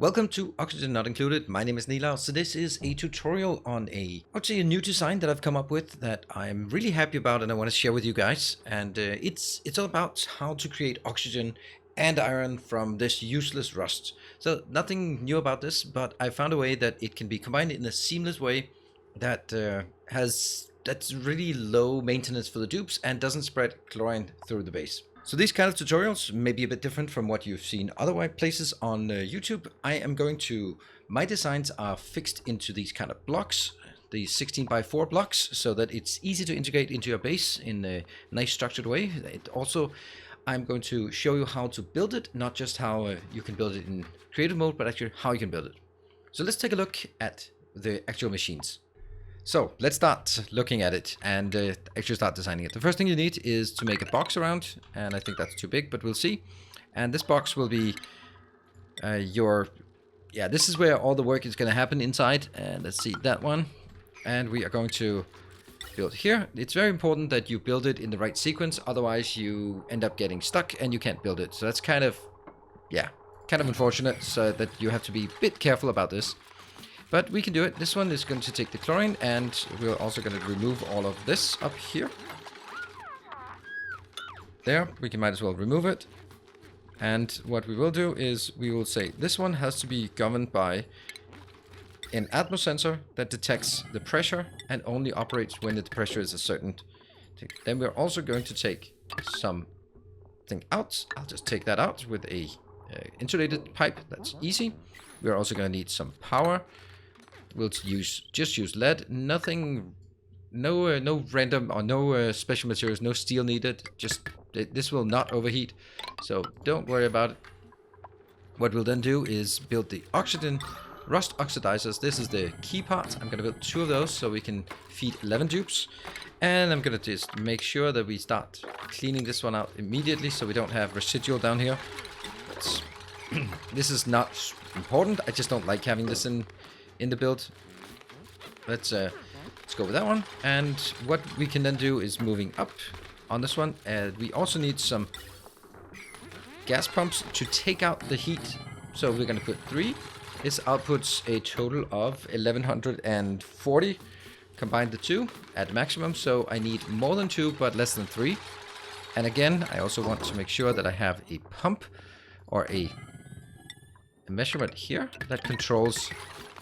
Welcome to Oxygen Not Included. My name is Nilaus. So this is a tutorial on I would say a new design that I've come up with that I'm really happy about and I want to share with you guys. And it's all about how to create oxygen and iron from this useless rust. So nothing new about this, but I found a way that it can be combined in a seamless way that that's really low maintenance for the dupes and doesn't spread chlorine through the base. So these kind of tutorials may be a bit different from what you've seen other places on YouTube. My designs are fixed into these kind of blocks, these 16 by 4 blocks, so that it's easy to integrate into your base in a nice structured way. I'm going to show you how to build it, not just how you can build it in creative mode, but actually how you can build it. So let's take a look at the actual machines. So let's start looking at it and actually start designing it. The first thing you need is to make a box around, and I think that's too big, but we'll see. And this box will be this is where all the work is going to happen inside. And let's see that one. And we are going to build here. It's very important that you build it in the right sequence, otherwise you end up getting stuck and you can't build it. So that's kind of unfortunate, so that you have to be a bit careful about this. But we can do it. This one is going to take the chlorine, and we're also going to remove all of this up here. There, might as well remove it. And what we will do is we will say this one has to be governed by an atmosensor that detects the pressure and only operates when the pressure is a certain thing. Then we're also going to take something out. I'll just take that out with a insulated pipe. That's easy. We're also going to need some power. We'll just use lead. Nothing, no random or no special materials, no steel needed. This will not overheat, so don't worry about it. What we'll then do is build the oxygen rust oxidizers. This is the key part. I'm gonna build 2 of those so we can feed 11 dupes, and I'm gonna just make sure that we start cleaning this one out immediately so we don't have residual down here. This is not important. I just don't like having this in the build. Let's go with that one. And what we can then do is moving up on this one. We also need some gas pumps to take out the heat. So we're going to put 3. This outputs a total of 1140. Combine the 2 at maximum. So I need more than 2, but less than 3. And again, I also want to make sure that I have a pump or a measurement here that controls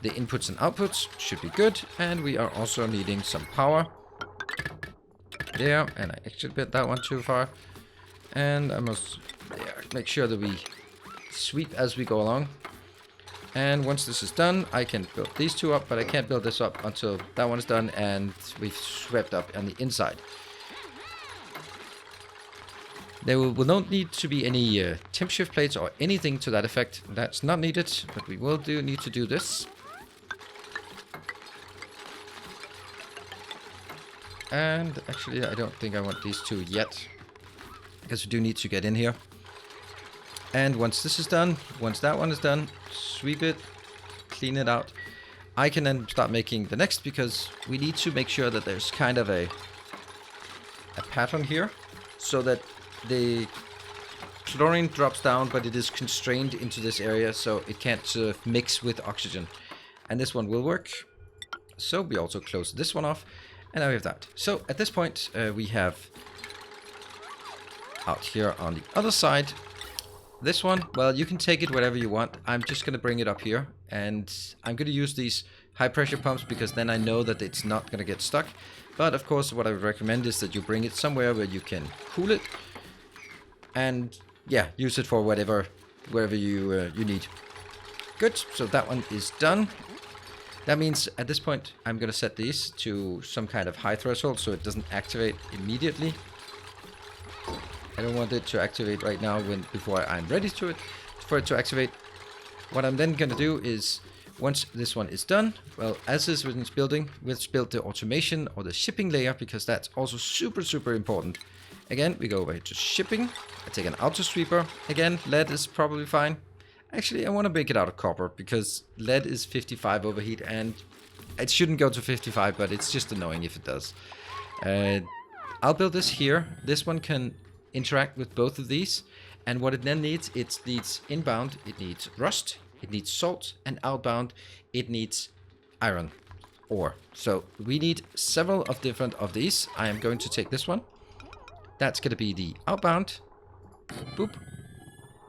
the inputs and outputs. Should be good. And we are also needing some power. There, and I actually built that one too far. And I must make sure that we sweep as we go along. And once this is done, I can build these 2 up, but I can't build this up until that one is done and we've swept up on the inside. There will not need to be any temp shift plates or anything to that effect. That's not needed, but we will need to do this. And actually, I don't think I want these 2 yet, because we do need to get in here. And once this is done, once that one is done, sweep it, clean it out. I can then start making the next, because we need to make sure that there's kind of a pattern here, so that the chlorine drops down, but it is constrained into this area, so it can't mix with oxygen. And this one will work. So we also close this one off. And now we have that. So at this point, we have out here on the other side, this one. Well, you can take it whatever you want. I'm just going to bring it up here. And I'm going to use these high pressure pumps because then I know that it's not going to get stuck. But of course, what I would recommend is that you bring it somewhere where you can cool it. And yeah, use it for wherever you need. Good. So that one is done. That means at this point, I'm going to set these to some kind of high threshold so it doesn't activate immediately. I don't want it to activate right now before I'm ready for it to activate. What I'm then going to do is, once this one is done, well, as is with this building, let's build the automation or the shipping layer, because that's also super, super important. Again, we go over to shipping. I take an auto sweeper. Again, lead is probably fine. Actually, I want to make it out of copper, because lead is 55 overheat, and it shouldn't go to 55, but it's just annoying if it does. I'll build this here. This one can interact with both of these, and what it then needs, it needs inbound, it needs rust, it needs salt, and outbound, it needs iron ore. So we need several of different of these. I am going to take this one. That's going to be the outbound. Boop.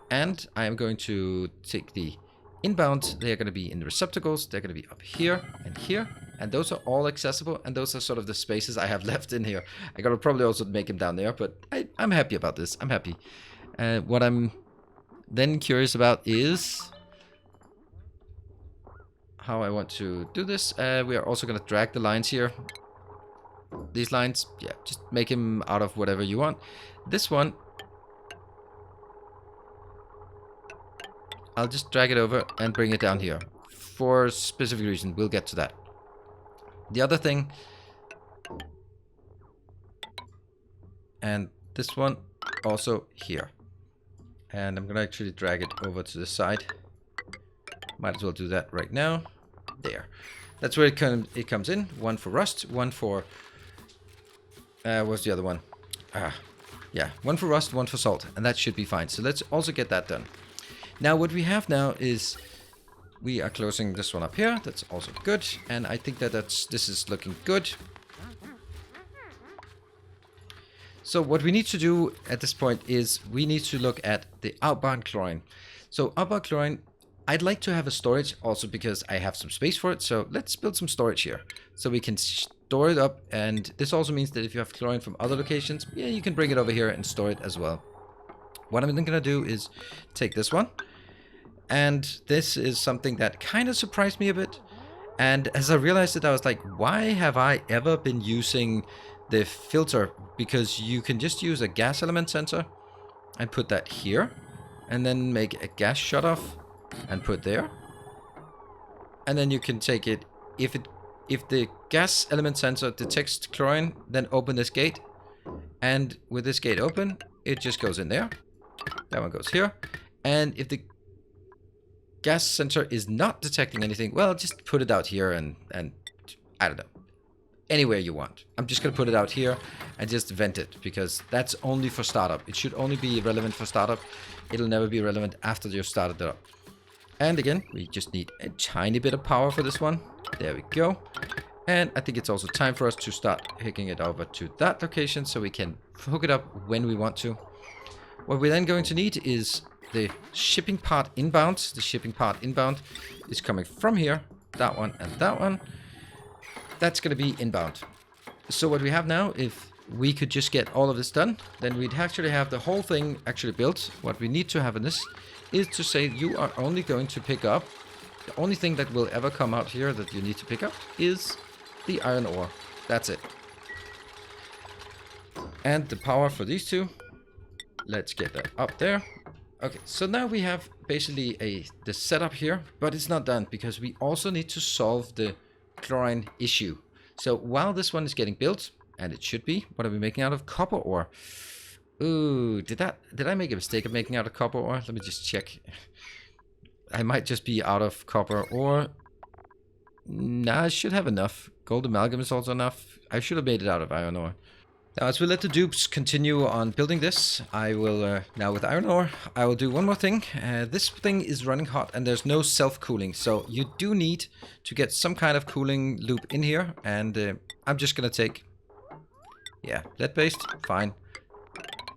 And I am going to take the inbound. They are going to be in the receptacles. They're going to be up here and here. And those are all accessible. And those are sort of the spaces I have left in here. I got to probably also make them down there. But I'm happy about this. I'm happy. What I'm then curious about is how I want to do this. We are also going to drag the lines here. These lines, yeah, just make them out of whatever you want. This one, I'll just drag it over and bring it down here. For a specific reason, we'll get to that. The other thing, and this one also here. And I'm going to actually drag it over to the side. Might as well do that right now. There. That's where it comes in. One for rust, one for... what's the other one? Yeah, one for rust, one for salt. And that should be fine. So let's also get that done. Now what we have now is... we are closing this one up here. That's also good. And I think that this is looking good. So what we need to do at this point is we need to look at the outbound chlorine. So outbound chlorine, I'd like to have a storage also because I have some space for it. So let's build some storage here so we can store it up. And this also means that if you have chlorine from other locations, yeah, you can bring it over here and store it as well. What I'm then going to do is take this one. And this is something that kind of surprised me a bit. And as I realized it, I was like, why have I ever been using the filter? Because you can just use a gas element sensor and put that here. And then make a gas shutoff and put there. And then you can take it, if the gas element sensor detects chlorine, then open this gate. And with this gate open, it just goes in there. That one goes here. And if the gas sensor is not detecting anything, well, just put it out here and I don't know, anywhere you want. I'm just gonna put it out here and just vent it because that's only for startup. It should only be relevant for startup. It'll never be relevant after you've started it up. And again, we just need a tiny bit of power for this one. There we go. And I think it's also time for us to start hooking it over to that location so we can hook it up when we want to. What we're then going to need is the shipping part inbound. The shipping part inbound is coming from here, that one and that one. That's going to be inbound. So what we have now, if we could just get all of this done, then we'd actually have the whole thing actually built. What we need to have in this is to say you are only going to pick up, the only thing that will ever come out here that you need to pick up is the iron ore. That's it. And the power for these two, let's get that up there. Okay, so now we have basically the setup here, but it's not done because we also need to solve the chlorine issue. So while this one is getting built, and it should be, what are we making out of? Copper ore. Ooh, did I make a mistake of making out of copper ore? Let me just check. I might just be out of copper ore. Nah, I should have enough. Gold amalgam is also enough. I should have made it out of iron ore. Now, as we let the dupes continue on building this, I will, now with iron ore, I will do one more thing. This thing is running hot and there's no self-cooling. So you do need to get some kind of cooling loop in here. And I'm just going to take, yeah, lead-based, fine.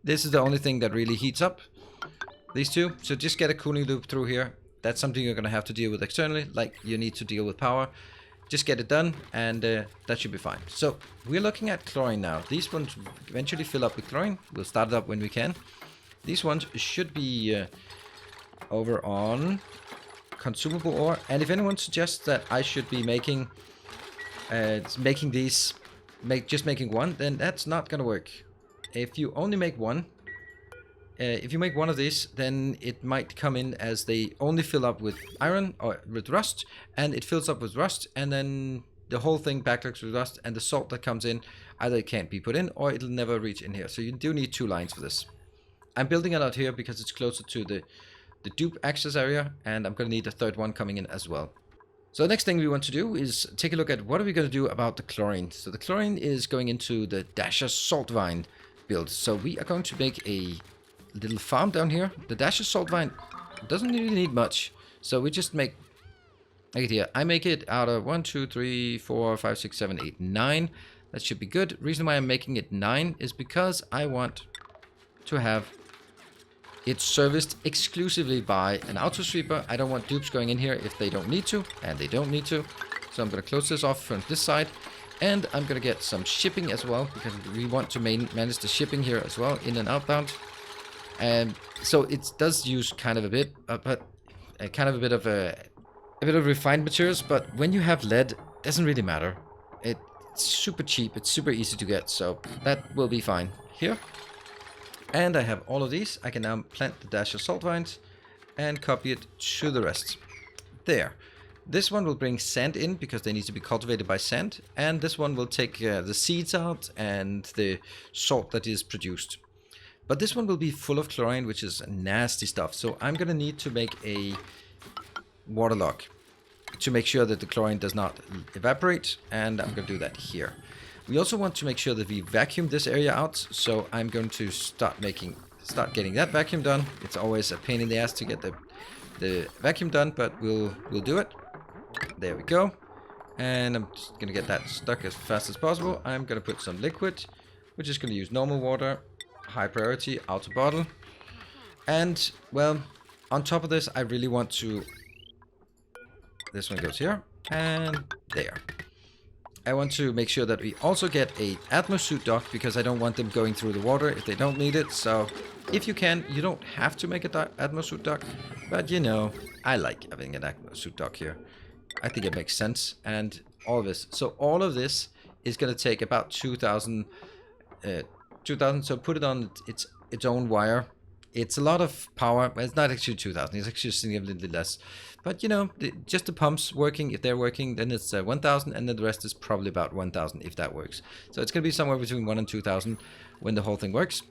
This is the only thing that really heats up these two. So just get a cooling loop through here. That's something you're going to have to deal with externally, like you need to deal with power. Just get it done, and that should be fine. So we're looking at chlorine now. These ones eventually fill up with chlorine. We'll start it up when we can. These ones should be over on consumable ore. And if anyone suggests that I should be making just making one, then that's not gonna work. If you only make one, if you make one of these, then it might come in as they only fill up with iron or with rust, and it fills up with rust, and then the whole thing backlogs with rust, and the salt that comes in either it can't be put in or it'll never reach in here. So you do need two lines for this. I'm building it out here because it's closer to the dupe access area, and I'm going to need a third one coming in as well. So the next thing we want to do is take a look at what are we going to do about the chlorine. So the chlorine is going into the Dasha Saltvine build. So we are going to make a little farm down here. The Dasha Saltvine doesn't really need much. So we just make it here. I make it out of 1, 2, 3, 4, 5, 6, 7, 8, 9. That should be good. Reason why I'm making it 9 is because I want to have it serviced exclusively by an auto sweeper. I don't want dupes going in here if they don't need to, and they don't need to. So I'm going to close this off from this side, and I'm going to get some shipping as well, because we want to manage the shipping here as well, in and outbound. And so it does use kind of a bit, but kind of a bit of refined materials. But when you have lead, it doesn't really matter. It's super cheap. It's super easy to get, so that will be fine here. And I have all of these. I can now plant the Dasha Saltvines and copy it to the rest. There. This one will bring sand in because they need to be cultivated by sand. And this one will take the seeds out and the salt that is produced. But this one will be full of chlorine, which is nasty stuff. So I'm going to need to make a waterlock to make sure that the chlorine does not evaporate. And I'm going to do that here. We also want to make sure that we vacuum this area out, so I'm going to start getting that vacuum done. It's always a pain in the ass to get the vacuum done, but we'll do it. There we go. And I'm just going to get that stuck as fast as possible. I'm going to put some liquid. We're just going to use normal water, high priority, outer bottle. And, well, on top of this, I really want to... This one goes here, and there. I want to make sure that we also get a atmosuit dock, because I don't want them going through the water if they don't need it. So if you can, you don't have to make a atmosuit dock, but you know, I like having an atmosuit dock here. I think it makes sense. And all of this. So all of this is going to take about 2,000. So put it on its own wire. It's a lot of power. Well, it's not actually 2,000. It's actually significantly less. But, you know, just the pumps working. If they're working, then it's 1,000. And then the rest is probably about 1,000 if that works. So it's going to be somewhere between 1 and 2,000 when the whole thing works.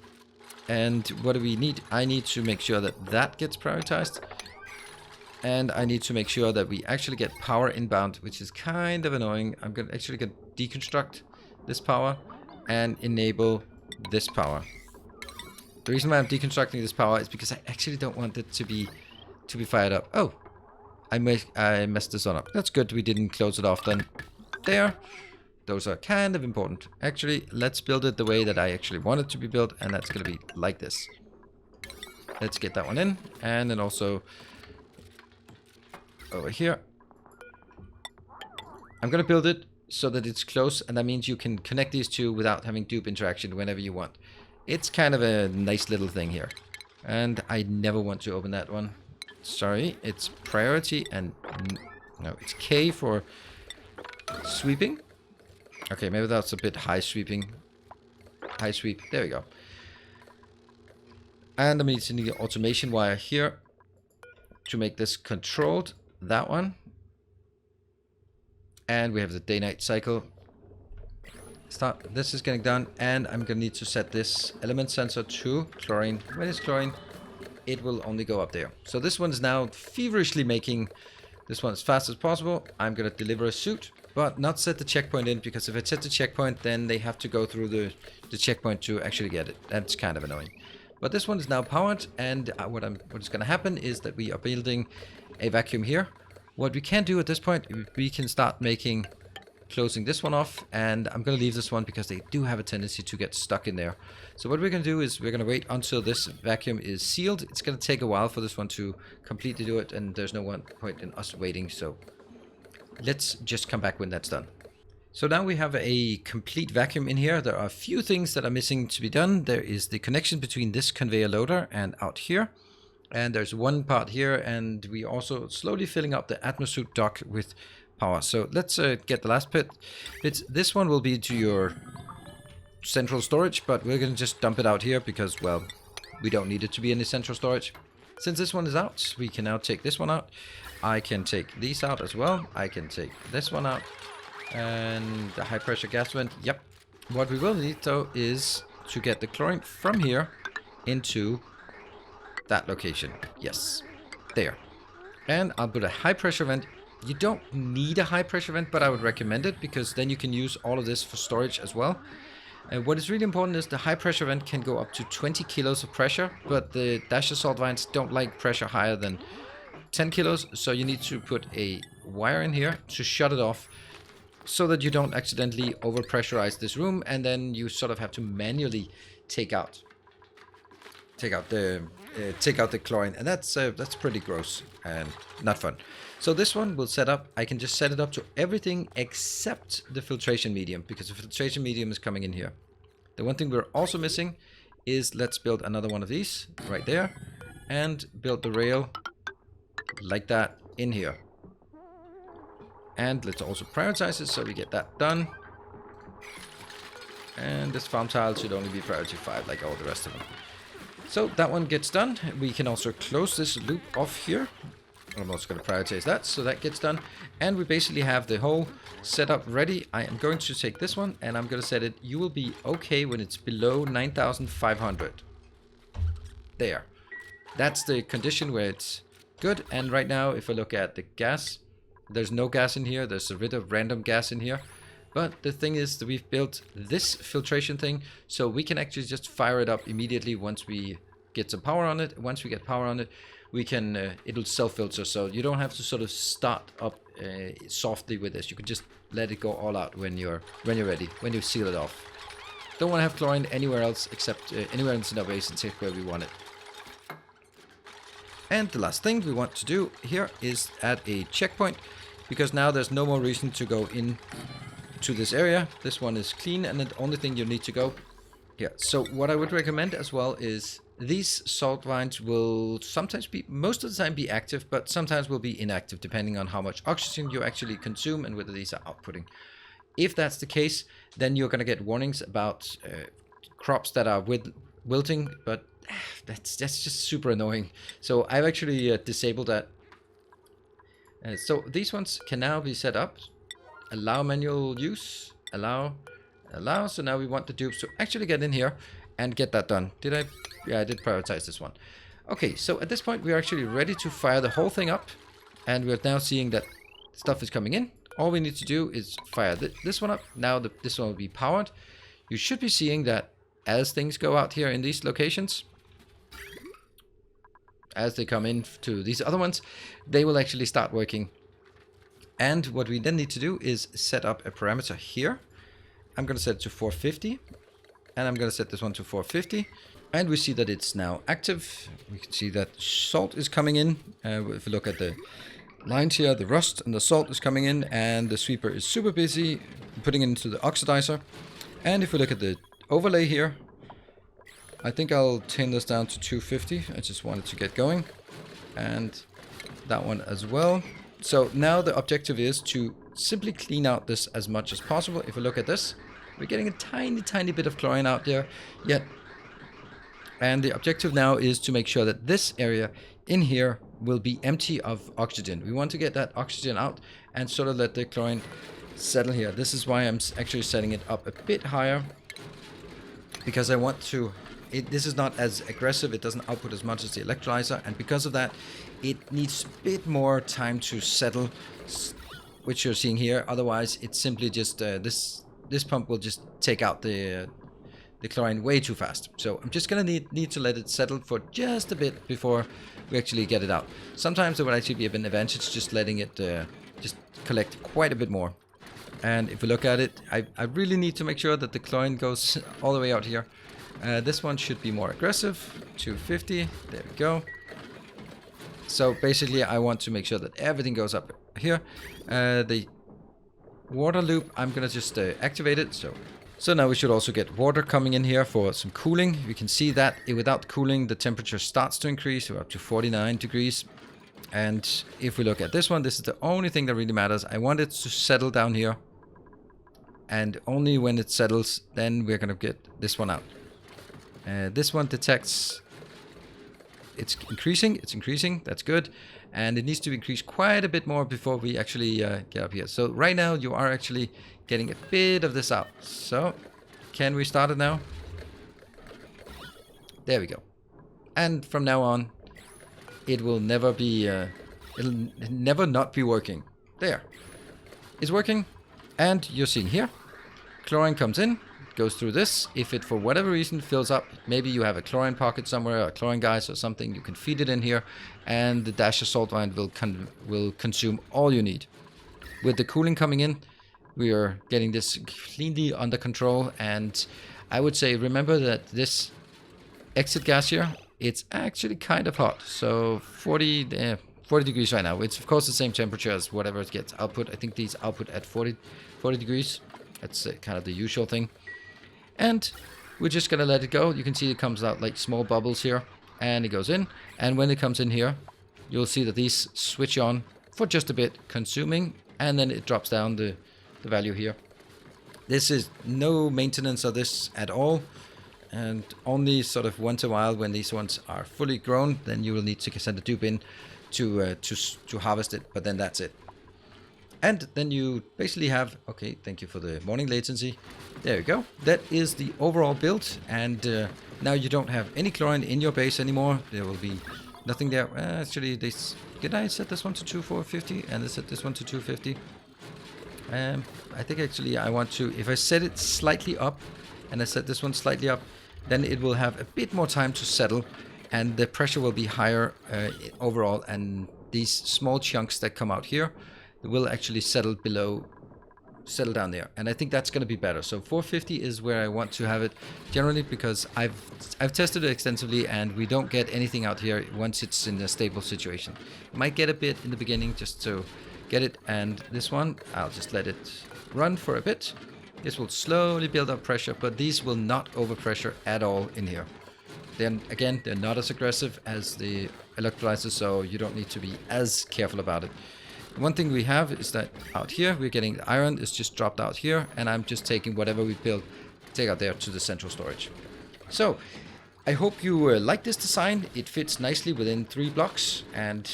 And what do we need? I need to make sure that that gets prioritized. And I need to make sure that we actually get power inbound, which is kind of annoying. I'm going to actually deconstruct this power and enable this power. The reason why I'm deconstructing this power is because I actually don't want it to be fired up. Oh, I messed this one up. That's good we didn't close it off then. There. Those are kind of important. Actually, let's build it the way that I actually want it to be built, and that's going to be like this. Let's get that one in, and then also over here. I'm going to build it so that it's close, and that means you can connect these two without having dupe interaction whenever you want. It's kind of a nice little thing here. And I never want to open that one. Sorry, it's priority and... No, it's K for sweeping. Okay, maybe that's a bit high sweeping. High sweep. There we go. And I'm using the automation wire here to make this controlled. That one. And we have the day-night cycle. Start. This is getting done, and I'm gonna need to set this element sensor to chlorine. When it's chlorine, it will only go up there. So this one is now feverishly making this one as fast as possible. I'm gonna deliver a suit, but not set the checkpoint in, because if I set the checkpoint, then they have to go through the checkpoint to actually get it. That's kind of annoying. But this one is now powered, and what is gonna happen is that we are building a vacuum here. What we can do at this point, we can start closing this one off, and I'm going to leave this one because they do have a tendency to get stuck in there. So what we're going to do is we're going to wait until this vacuum is sealed. It's going to take a while for this one to completely do it, and there's no point in us waiting, so let's just come back when that's done. So now we have a complete vacuum in here. There are a few things that are missing to be done. There is the connection between this conveyor loader and out here. And there's one part here, and we also slowly filling up the atmosuit dock with power. So let's get the last bit. This one will be to your central storage, but we're going to just dump it out here because, well, we don't need it to be in the central storage. Since this one is out, we can now take this one out. I can take these out as well. I can take this one out. And the high pressure gas vent. Yep. What we will need, though, is to get the chlorine from here into that location. Yes. There. And I'll put a high pressure vent. You don't need a high pressure vent, but I would recommend it because then you can use all of this for storage as well. And what is really important is the high pressure vent can go up to 20 kilos of pressure, but the Dasha Saltvines don't like pressure higher than 10 kilos, so you need to put a wire in here to shut it off so that you don't accidentally overpressurize this room, and then you sort of have to manually take out the chlorine, and that's pretty gross and not fun. So this one will set up. I can just set it up to everything except the filtration medium, because the filtration medium is coming in here. The one thing we're also missing is, let's build another one of these right there and build the rail like that in here. And let's also prioritize it so we get that done. And this farm tile should only be priority 5 like all the rest of them. So that one gets done. We can also close this loop off here. I'm also going to prioritize that, so that gets done. And we basically have the whole setup ready. I am going to take this one and I'm going to set it. You will be okay when it's below 9,500. There. That's the condition where it's good. And right now, if I look at the gas, there's no gas in here. There's a bit of random gas in here. But the thing is that we've built this filtration thing, so we can actually just fire it up immediately once we get some power on it. Once we get power on it, we can it'll self-filter, so you don't have to sort of start up softly with this. You can just let it go all out when you're ready, when you seal it off. Don't want to have chlorine anywhere else except anywhere in the base, except where we want it. And the last thing we want to do here is add a checkpoint, because now there's no more reason to go in to this area. This one is clean, and the only thing you need to go here. So what I would recommend as well is these salt vines will sometimes be, most of the time be active, but sometimes will be inactive depending on how much oxygen you actually consume and whether these are outputting. If that's the case, then you're going to get warnings about crops that are wilting, but that's just super annoying. So I've actually disabled that. So these ones can now be set up. Allow manual use, allow. So now we want the dupes to actually get in here and get that done. Did I? Yeah, I did prioritize this one. Okay, so at this point we're actually ready to fire the whole thing up, and we're now seeing that stuff is coming in. All we need to do is fire this one up. Now this one will be powered. You should be seeing that as things go out here in these locations, as they come in to these other ones, they will actually start working. And what we then need to do is set up a parameter here. I'm going to set it to 450. And I'm going to set this one to 450. And we see that it's now active. We can see that salt is coming in. If we look at the lines here, the rust and the salt is coming in. And the sweeper is super busy putting it into the oxidizer. And if we look at the overlay here, I think I'll turn this down to 250. I just wanted to get going. And that one as well. So now the objective is to simply clean out this as much as possible. If we look at this, we're getting a tiny bit of chlorine out there yet. And the objective now is to make sure that this area in here will be empty of oxygen. We want to get that oxygen out and sort of let the chlorine settle here. This is why I'm actually setting it up a bit higher, because I want to... this is not as aggressive, it doesn't output as much as the electrolyzer, and because of that, it needs a bit more time to settle, which you're seeing here. Otherwise, it's simply just this pump will just take out the chlorine way too fast. So I'm just gonna need to let it settle for just a bit before we actually get it out. Sometimes it would actually be an advantage just letting it just collect quite a bit more. And if we look at it, I really need to make sure that the chlorine goes all the way out here. This one should be more aggressive, 250, there we go. So basically I want to make sure that everything goes up here. The water loop, I'm gonna just activate it. So now we should also get water coming in here for some cooling. We can see that without cooling, the temperature starts to increase. We're up to 49 degrees. And if we look at this one, this is the only thing that really matters. I want it to settle down here. And only when it settles, then we're gonna get this one out. This one detects it's increasing, that's good. And it needs to increase quite a bit more before we actually get up here. So right now you are actually getting a bit of this out. So can we start it now? There we go. And from now on, it will never be, it'll never not be working. There. It's working. And you're seeing here, chlorine comes in, goes through this. If it for whatever reason fills up, maybe you have a chlorine pocket somewhere, or chlorine guys or something, you can feed it in here, and the Dasha Saltvine will consume all you need. With the cooling coming in, we are getting this cleanly under control, and I would say remember that this exit gas here, it's actually kind of hot. So 40 degrees right now. It's of course the same temperature as whatever it gets output. I think these output at 40 degrees. That's kind of the usual thing. And we're just gonna let it go. You can see it comes out like small bubbles here, and it goes in. And when it comes in here, you'll see that these switch on for just a bit, consuming, and then it drops down the value here. This is no maintenance of this at all, and only sort of once a while when these ones are fully grown, then you will need to send a dupe in to harvest it, but then that's it. And then you basically have, okay, thank you for the morning latency. There you go. That is the overall build, and now you don't have any chlorine in your base anymore. There will be nothing there. Actually, did I set this one to 2450 and I set this one to 250? I think actually I want to, if I set it slightly up and I set this one slightly up, then it will have a bit more time to settle, and the pressure will be higher overall, and these small chunks that come out here will actually settle down there, and I think that's going to be better. So 450 is where I want to have it generally, because I've tested it extensively, and we don't get anything out here once it's in a stable situation. Might get a bit in the beginning just to get it, and this one I'll just let it run for a bit. This will slowly build up pressure, but these will not overpressure at all in here. Then again, they're not as aggressive as the electrolyzers, so you don't need to be as careful about it. One thing we have is that out here we're getting the iron is just dropped out here, and I'm just taking whatever we build, take out there to the central storage. So I hope you like this design. It fits nicely within 3 blocks, and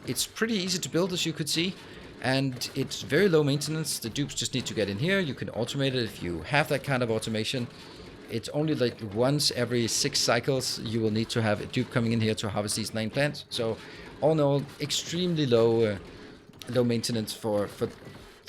it's pretty easy to build, as you could see, and it's very low maintenance. The dupes just need to get in here. You can automate it if you have that kind of automation. It's only like once every 6 cycles you will need to have a dupe coming in here to harvest these 9 plants. So all in all, extremely low maintenance for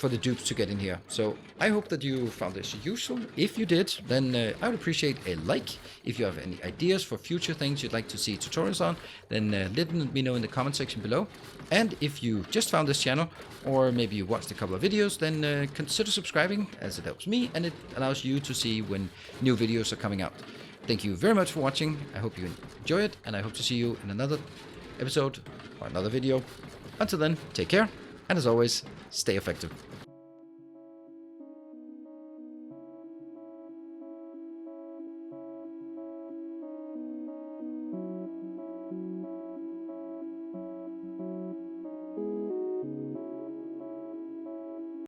the dupes to get in here. So I hope that you found this useful. If you did, then I would appreciate a like. If you have any ideas for future things you'd like to see tutorials on, then let me know in the comment section below. And if you just found this channel, or maybe you watched a couple of videos, then consider subscribing, as it helps me and it allows you to see when new videos are coming out. Thank you very much for watching. I hope you enjoy it, and I hope to see you in another episode or another video. Until then, take care, and as always, stay effective.